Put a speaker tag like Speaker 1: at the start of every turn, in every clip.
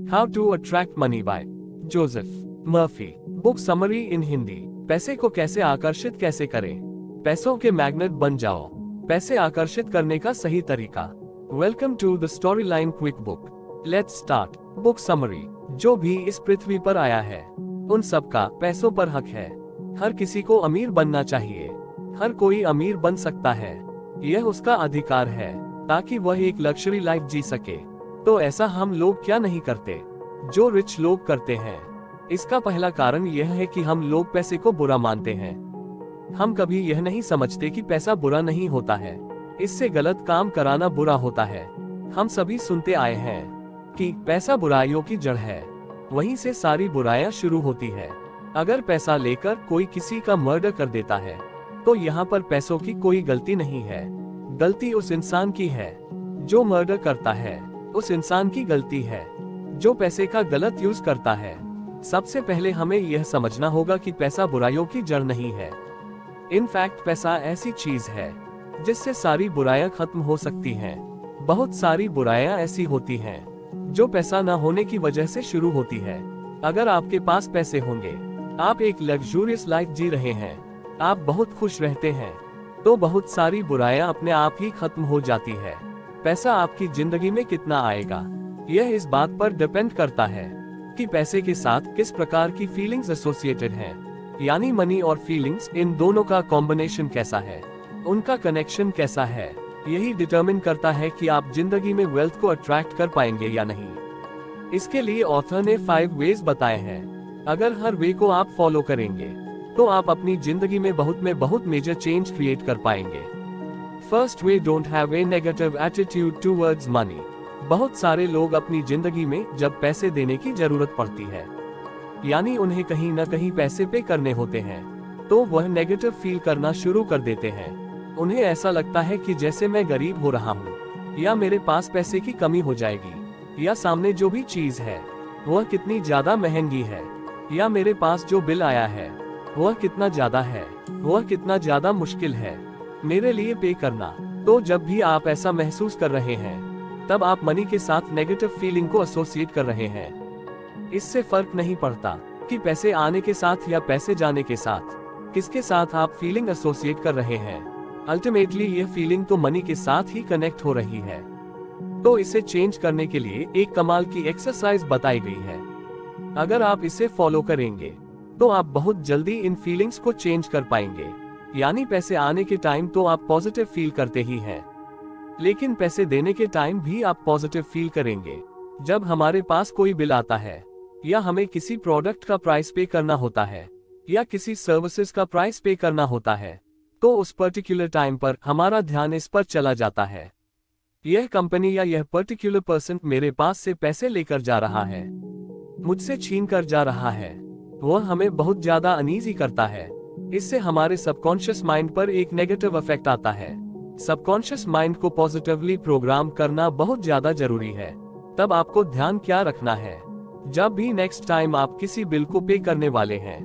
Speaker 1: How to attract money by Joseph Murphy. Book summary in Hindi. पैसे को कैसे आकर्षित कैसे करें, पैसों के मैग्नेट बन जाओ। पैसे आकर्षित करने का सही तरीका। Welcome to the storyline quick book. Let's start. Book summary. जो भी इस पृथ्वी पर आया है उन सबका पैसों पर हक है। हर किसी को अमीर बनना चाहिए। हर कोई अमीर बन सकता है, यह उसका अधिकार है, ताकि वह एक लग्जरी लाइफ जी सके। तो ऐसा हम लोग क्या नहीं करते जो रिच लोग करते हैं। इसका पहला कारण यह है कि हम लोग पैसे को बुरा मानते हैं। हम कभी यह नहीं समझते कि पैसा बुरा नहीं होता है, इससे गलत काम कराना बुरा होता है। हम सभी सुनते आए हैं कि पैसा बुराइयों की जड़ है, वहीं से सारी बुराइयां शुरू होती है। अगर पैसा लेकर कोई किसी का मर्डर कर देता है तो यहाँ पर पैसों की कोई गलती नहीं है, गलती उस इंसान की है जो मर्डर करता है। उस इंसान की गलती है जो पैसे का गलत यूज करता है। सबसे पहले हमें यह समझना होगा कि पैसा बुराइयों की जड़ नहीं है। इनफैक्ट पैसा ऐसी चीज है जिससे सारी बुराइयां खत्म हो सकती हैं। बहुत सारी बुराइयां ऐसी होती हैं जो पैसा न होने की वजह से शुरू होती है। अगर आपके पास पैसे होंगे, आप एक लग्जूरियस लाइफ जी रहे हैं, आप बहुत खुश रहते हैं, तो बहुत सारी बुराइयां अपने आप ही खत्म हो जाती है। पैसा आपकी जिंदगी में कितना आएगा, यह इस बात पर डिपेंड करता है कि पैसे के साथ किस प्रकार की फीलिंग्स एसोसिएटेड हैं। यानी मनी और फीलिंग्स, इन दोनों का कॉम्बिनेशन कैसा है, उनका कनेक्शन कैसा है, यही डिटरमिन करता है कि आप जिंदगी में वेल्थ को अट्रैक्ट कर पाएंगे या नहीं। इसके लिए ऑथर ने 5 वेज बताए हैं। अगर हर वे को आप फॉलो करेंगे तो आप अपनी जिंदगी में बहुत मेजर चेंज क्रिएट कर पाएंगे। First way, don't have a negative attitude towards money. बहुत सारे लोग अपनी जिंदगी में जब पैसे देने की जरूरत पड़ती है, यानी उन्हें कहीं न कहीं पैसे पे करने होते हैं, तो वह नेगेटिव फील करना शुरू कर देते हैं। उन्हें ऐसा लगता है कि जैसे मैं गरीब हो रहा हूँ, या मेरे पास पैसे की कमी हो जाएगी, या सामने जो भी चीज है वह कितनी ज्यादा महंगी है, या मेरे पास जो बिल आया है वह कितना ज्यादा है, वह कितना ज्यादा मुश्किल है मेरे लिए पे करना। तो जब भी आप ऐसा महसूस कर रहे हैं, तब आप मनी के साथ नेगेटिव फीलिंग को एसोसिएट कर रहे हैं। इससे फर्क नहीं पड़ता कि पैसे आने के साथ या पैसे जाने के साथ किसके साथ आप फीलिंग एसोसिएट कर रहे हैं। अल्टीमेटली यह फीलिंग तो मनी के साथ ही कनेक्ट हो रही है। तो इसे चेंज करने के लिए एक कमाल की एक्सरसाइज बताई गई है। अगर आप इसे फॉलो करेंगे तो आप बहुत जल्दी इन फीलिंग्स को चेंज कर पाएंगे। यानी पैसे आने के टाइम तो आप पॉजिटिव फील करते ही हैं, लेकिन पैसे देने के टाइम भी आप पॉजिटिव फील करेंगे। जब हमारे पास कोई बिल आता है, या हमें किसी प्रोडक्ट का प्राइस पे करना होता है, या किसी सर्विसेज का प्राइस पे करना होता है, तो उस पर्टिकुलर टाइम पर हमारा ध्यान इस पर चला जाता है, यह कंपनी या यह पर्टिकुलर पर्सन मेरे पास से पैसे लेकर जा रहा है, मुझसे छीन कर जा रहा है। वह हमें बहुत ज्यादा अनईजी करता है। इससे हमारे सबकॉन्शियस माइंड पर एक नेगेटिव इफेक्ट आता है। सबकॉन्शियस माइंड को पॉजिटिवली प्रोग्राम करना बहुत ज्यादा जरूरी है। तब आपको ध्यान क्या रखना है, जब भी नेक्स्ट टाइम आप किसी बिल को पे करने वाले हैं,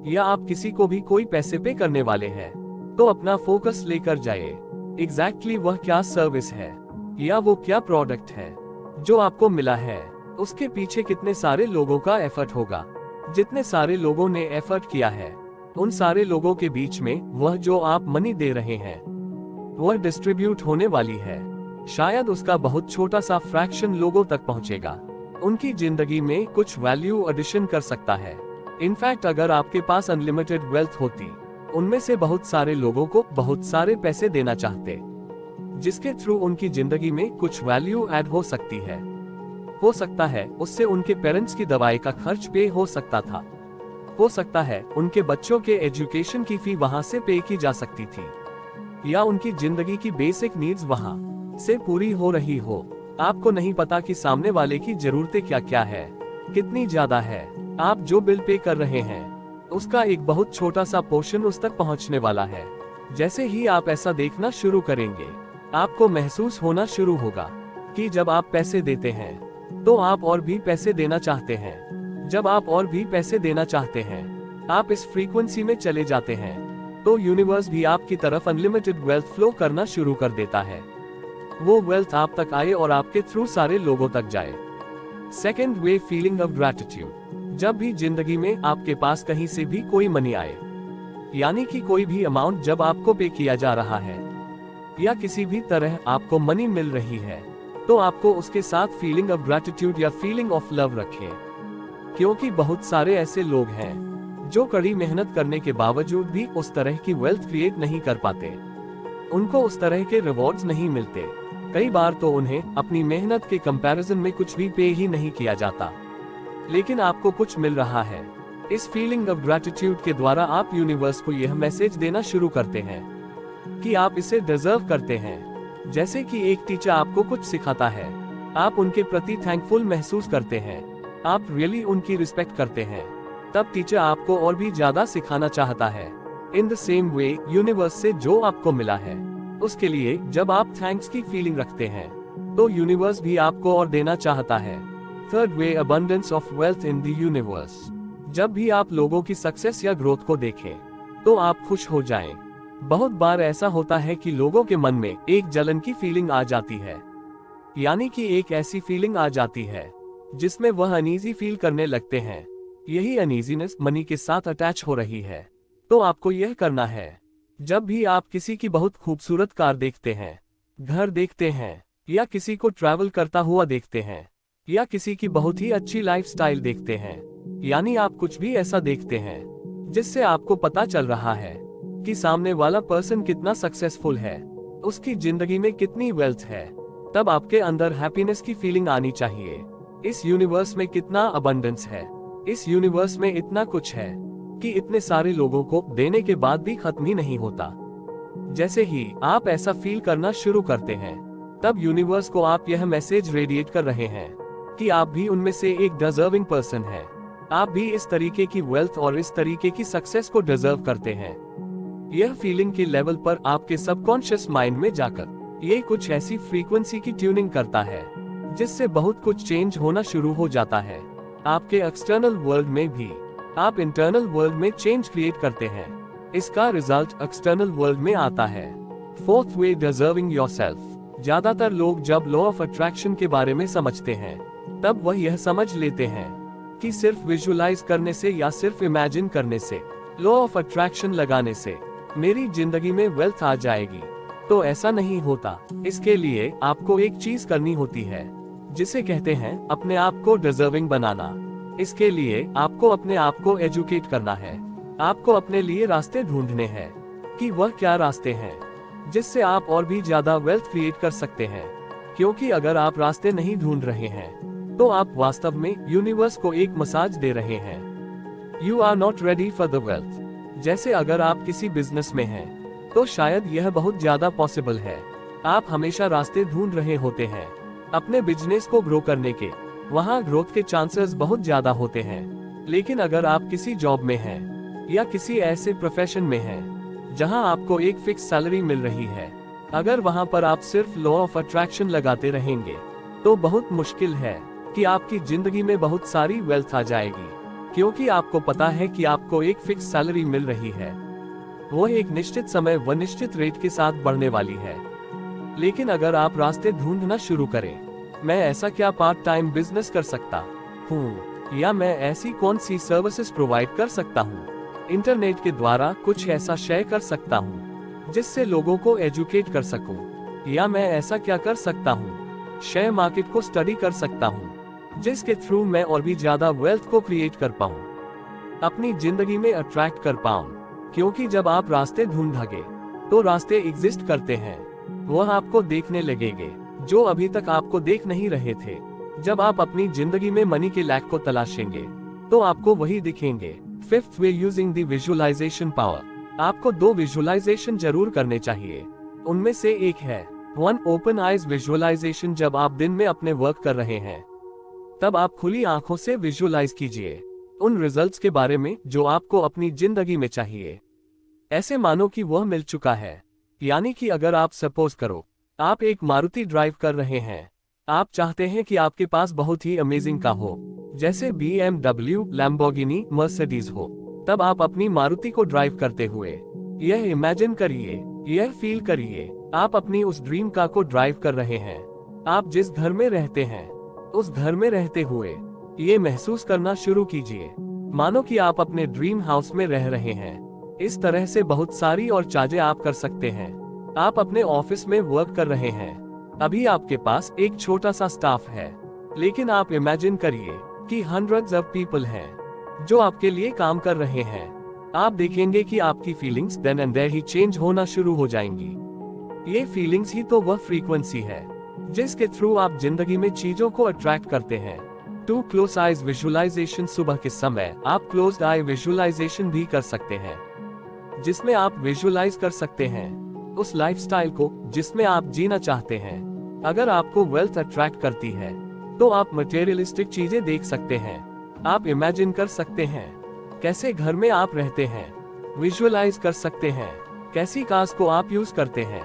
Speaker 1: या आप किसी को भी कोई पैसे पे करने वाले हैं, तो अपना फोकस लेकर जाइए एग्जैक्टली वह क्या सर्विस है, या वो क्या प्रोडक्ट है जो आपको मिला है, उसके पीछे कितने सारे लोगों का एफर्ट होगा। जितने सारे लोगों ने एफर्ट किया है, उन सारे लोगों के बीच में वह जो आप मनी दे रहे हैं वह डिस्ट्रीब्यूट होने वाली है। शायद उसका बहुत छोटा सा फ्रैक्शन लोगों तक पहुंचेगा, उनकी जिंदगी में कुछ वैल्यू एडिशन कर सकता है। इनफैक्ट अगर आपके पास अनलिमिटेड वेल्थ होती, उनमें से बहुत सारे लोगों को बहुत सारे पैसे देना चाहते, जिसके थ्रू उनकी जिंदगी में कुछ वैल्यू ऐड हो सकती है। हो सकता है उससे उनके पेरेंट्स की दवाई का खर्च पे हो सकता था, हो सकता है उनके बच्चों के एजुकेशन की फी वहां से पे की जा सकती थी, या उनकी जिंदगी की बेसिक नीड्स वहां से पूरी हो रही हो। आपको नहीं पता कि सामने वाले की जरूरतें क्या क्या है, कितनी ज्यादा है। आप जो बिल पे कर रहे हैं उसका एक बहुत छोटा सा पोर्शन उस तक पहुंचने वाला है। जैसे ही आप ऐसा देखना शुरू करेंगे, आपको महसूस होना शुरू होगा कि जब आप पैसे देते हैं तो आप और भी पैसे देना चाहते हैं। जब आप और भी पैसे देना चाहते हैं, आप इस फ्रीक्वेंसी में चले जाते हैं, तो यूनिवर्स भी आपकी तरफ अनलिमिटेड वेल्थ फ्लो करना शुरू कर देता है। वो वेल्थ आप तक आए और आपके थ्रू सारे लोगों तक जाए। Second way, feeling of gratitude. जब भी जिंदगी में आपके पास कहीं से भी कोई मनी आए, यानी कि कोई भी अमाउंट जब आपको पे किया जा रहा है या किसी भी तरह आपको मनी मिल रही है, तो आपको उसके साथ फीलिंग ऑफ ग्रैटिट्यूड या फीलिंग ऑफ लव रखें। क्योंकि बहुत सारे ऐसे लोग हैं जो कड़ी मेहनत करने के बावजूद भी उस तरह की वेल्थ क्रिएट नहीं कर पाते, उनको उस तरह के रिवॉर्ड्स नहीं मिलते। कई बार तो उन्हें अपनी मेहनत के कंपैरिजन में कुछ भी पे ही नहीं किया जाता, लेकिन आपको कुछ मिल रहा है। इस फीलिंग ऑफ ग्रैटिट्यूड के द्वारा आप यूनिवर्स को यह मैसेज देना शुरू करते हैं कि आप इसे डिजर्व करते हैं। जैसे कि एक टीचर आपको कुछ सिखाता है, आप उनके प्रति थैंकफुल महसूस करते हैं, आप रियली उनकी रिस्पेक्ट करते हैं, तब टीचर आपको और भी ज्यादा सिखाना चाहता है। In the same way, universe से जो आपको मिला है उसके लिए जब आप थैंक्स की फीलिंग रखते हैं, तो यूनिवर्स भी आपको और देना चाहता है। Third way, abundance of wealth in the universe. जब भी आप लोगों की सक्सेस या ग्रोथ को देखें, तो आप खुश हो जाएं। बहुत बार ऐसा होता है कि लोगों के मन में एक जलन की फीलिंग आ जाती है, यानी कि एक ऐसी फीलिंग आ जाती है जिसमें वह अनईजी फील करने लगते हैं। यही अनईजीनेस मनी के साथ अटैच हो रही है। तो आपको यह करना है, जब भी आप किसी की बहुत खूबसूरत कार देखते हैं, घर देखते हैं, या किसी को ट्रैवल करता हुआ देखते हैं, या किसी की बहुत ही अच्छी लाइफस्टाइल देखते हैं, यानी आप कुछ भी ऐसा देखते हैं जिससे आपको पता चल रहा है कि सामने वाला पर्सन कितना सक्सेसफुल है, उसकी जिंदगी में कितनी वेल्थ है, तब आपके अंदर हैप्पीनेस की फीलिंग आनी चाहिए। इस यूनिवर्स में कितना अबंडेंस है, इस यूनिवर्स में इतना कुछ है कि इतने सारे लोगों को देने के बाद भी खत्म ही नहीं होता। जैसे ही आप ऐसा फील करना शुरू करते हैं, तब यूनिवर्स को आप यह मैसेज रेडिएट कर रहे हैं कि आप भी उनमें से एक डिजर्विंग पर्सन हैं। आप भी इस तरीके की वेल्थ और इस तरीके की सक्सेस को डिजर्व करते हैं। यह फीलिंग के लेवल पर आपके सबकॉन्शियस माइंड में जाकर ये कुछ ऐसी फ्रीक्वेंसी की ट्यूनिंग करता है जिससे बहुत कुछ चेंज होना शुरू हो जाता है। आपके एक्सटर्नल वर्ल्ड में भी आप इंटरनल वर्ल्ड में चेंज क्रिएट करते हैं। इसका रिजल्ट एक्सटर्नल वर्ल्ड में आता है। Fourth way, deserving yourself. ज्यादातर लोग जब लॉ ऑफ अट्रैक्शन के बारे में समझते हैं, तब वह यह समझ लेते हैं कि सिर्फ विजुअलाइज करने से या सिर्फ इमेजिन करने से, लॉ ऑफ अट्रैक्शन लगाने से मेरी जिंदगी में वेल्थ आ जाएगी। तो ऐसा नहीं होता। इसके लिए आपको एक चीज करनी होती है जिसे कहते हैं अपने आप को डिजर्विंग बनाना। इसके लिए आपको अपने आप को एजुकेट करना है। आपको अपने लिए रास्ते ढूंढने हैं कि वह क्या रास्ते हैं जिससे आप और भी ज्यादा वेल्थ क्रिएट कर सकते हैं। क्योंकि अगर आप रास्ते नहीं ढूंढ रहे हैं, तो आप वास्तव में यूनिवर्स को एक मसाज दे रहे हैं। You are not ready for the wealth. जैसे अगर आप किसी बिजनेस में हैं, तो शायद यह बहुत ज्यादा पॉसिबल है। आप हमेशा रास्ते ढूंढ रहे होते हैं अपने बिजनेस को ग्रो करने के, वहाँ ग्रोथ के चांसेस बहुत ज्यादा होते हैं। लेकिन अगर आप किसी जॉब में हैं या किसी ऐसे प्रोफेशन में हैं जहां आपको एक फिक्स सैलरी मिल रही है, अगर वहां पर आप सिर्फ लॉ ऑफ अट्रैक्शन लगाते रहेंगे, तो बहुत मुश्किल है कि आपकी जिंदगी में बहुत सारी वेल्थ आ जाएगी। क्योंकि आपको पता है कि आपको एक फिक्स सैलरी मिल रही है, वो एक निश्चित समय व निश्चित रेट के साथ बढ़ने वाली है। लेकिन अगर आप रास्ते ढूंढना शुरू करें, मैं ऐसा क्या पार्ट टाइम बिजनेस कर सकता हूँ, या मैं ऐसी कौन सी सर्विसेज प्रोवाइड कर सकता हूँ, इंटरनेट के द्वारा कुछ ऐसा शेयर कर सकता हूँ जिससे लोगों को एजुकेट कर सकूं, या मैं ऐसा क्या कर सकता हूँ, शेयर मार्केट को स्टडी कर सकता हूँ जिसके थ्रू मैं और भी ज्यादा वेल्थ को क्रिएट कर पाऊँ, अपनी जिंदगी में अट्रैक्ट कर पाऊँ। क्योंकि जब आप रास्ते ढूंढोगे, तो रास्ते एग्जिस्ट करते हैं, वह आपको देखने लगेंगे जो अभी तक आपको देख नहीं रहे थे। जब आप अपनी जिंदगी में मनी के लैक को तलाशेंगे, तो आपको वही दिखेंगे। Fifth way, using the visualisation power. आपको 2 विजुअलाइजेशन जरूर करने चाहिए। उनमें से एक है 1 ओपन आइज विजुअलाइजेशन। जब आप दिन में अपने वर्क कर रहे हैं, तब आप खुली आंखों से विजुअलाइज कीजिए उन रिजल्ट्स के बारे में जो आपको अपनी जिंदगी में चाहिए। ऐसे मानो कि वह मिल चुका है। यानी कि अगर आप सपोज करो आप एक मारुति ड्राइव कर रहे हैं, आप चाहते हैं कि आपके पास बहुत ही अमेजिंग का हो, जैसे BMW, लैम्बोर्गिनी, मर्सिडीज हो, तब आप अपनी मारुति को ड्राइव करते हुए यह इमेजिन करिए, यह फील करिए, आप अपनी उस ड्रीम कार को ड्राइव कर रहे हैं। आप जिस घर में रहते हैं, उस घर में रहते हुए ये महसूस करना शुरू कीजिए मानो कि आप अपने ड्रीम हाउस में रह रहे हैं। इस तरह से बहुत सारी और चीजें आप कर सकते हैं। आप अपने ऑफिस में वर्क कर रहे हैं। अभी आपके पास एक छोटा सा स्टाफ है, लेकिन आप इमेजिन करिए कि हंड्रेड्स ऑफ पीपल हैं जो आपके लिए काम कर रहे हैं। आप देखेंगे कि आपकी फीलिंग्स देन एंड देयर ही चेंज होना शुरू हो जाएंगी। ये फीलिंग्स ही तो वह फ्रीक्वेंसी है जिसके थ्रू आप जिंदगी में चीजों को अट्रैक्ट करते हैं। टू क्लोज आइज विजुअलाइजेशन, सुबह के समय आप क्लोज्ड आई विजुअलाइजेशन भी कर सकते हैं, जिसमें आप विजुअलाइज कर सकते हैं उस लाइफस्टाइल को जिसमें आप जीना चाहते हैं। अगर आपको वेल्थ अट्रैक्ट करती है तो आप मटेरियलिस्टिक चीजें देख सकते हैं। आप इमेजिन कर सकते हैं कैसे घर में आप रहते हैं, विजुअलाइज कर सकते हैं कैसी कार्स को आप यूज करते हैं,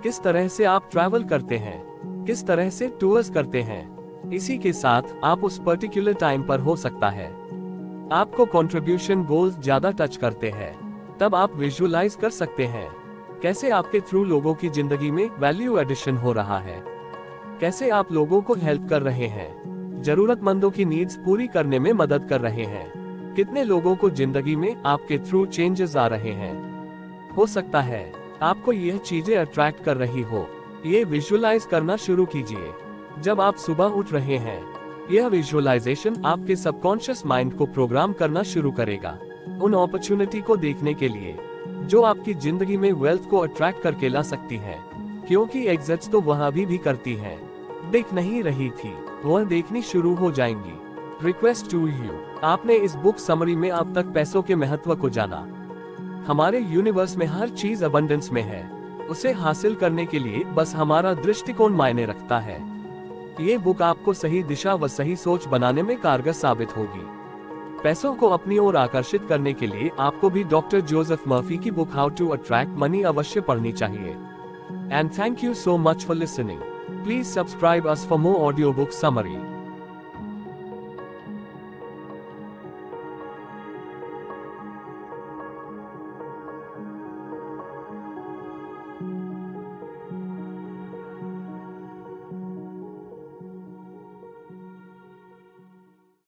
Speaker 1: किस तरह से आप ट्रैवल करते हैं, किस तरह से टूर्स करते हैं। इसी के साथ आप उस पर्टिकुलर टाइम पर हो सकता है आपको कंट्रीब्यूशन गोल्स ज्यादा टच करते हैं, तब आप विजुअलाइज कर सकते हैं कैसे आपके थ्रू लोगों की जिंदगी में वैल्यू एडिशन हो रहा है, कैसे आप लोगों को हेल्प कर रहे हैं, जरूरतमंदों की नीड्स पूरी करने में मदद कर रहे हैं, कितने लोगों को जिंदगी में आपके थ्रू चेंजेस आ रहे हैं। हो सकता है आपको यह चीजें अट्रैक्ट कर रही हो। ये विजुअलाइज करना शुरू कीजिए जब आप सुबह उठ रहे हैं। यह विजुअलाइजेशन आपके सबकॉन्शियस माइंड को प्रोग्राम करना शुरू करेगा उन अपॉर्चुनिटी को देखने के लिए जो आपकी जिंदगी में वेल्थ को अट्रैक्ट करके ला सकती है, क्योंकि एग्जिट्स तो वह अभी भी करती हैं, दिख नहीं रही थी, वह देखनी शुरू हो जाएंगी। रिक्वेस्ट टू यू, आपने इस बुक समरी में अब तक पैसों के महत्व को जाना। हमारे यूनिवर्स में हर चीज अबंडेंस में है, उसे हासिल करने के लिए बस हमारा दृष्टिकोण मायने रखता है। ये बुक आपको सही दिशा व सही सोच बनाने में कारगर साबित होगी। पैसों को अपनी ओर आकर्षित करने के लिए आपको भी डॉक्टर जोसेफ मर्फी की book how to attract money अवश्य पढ़नी चाहिए। And thank you so much for listening. Please subscribe us for more audio book summary.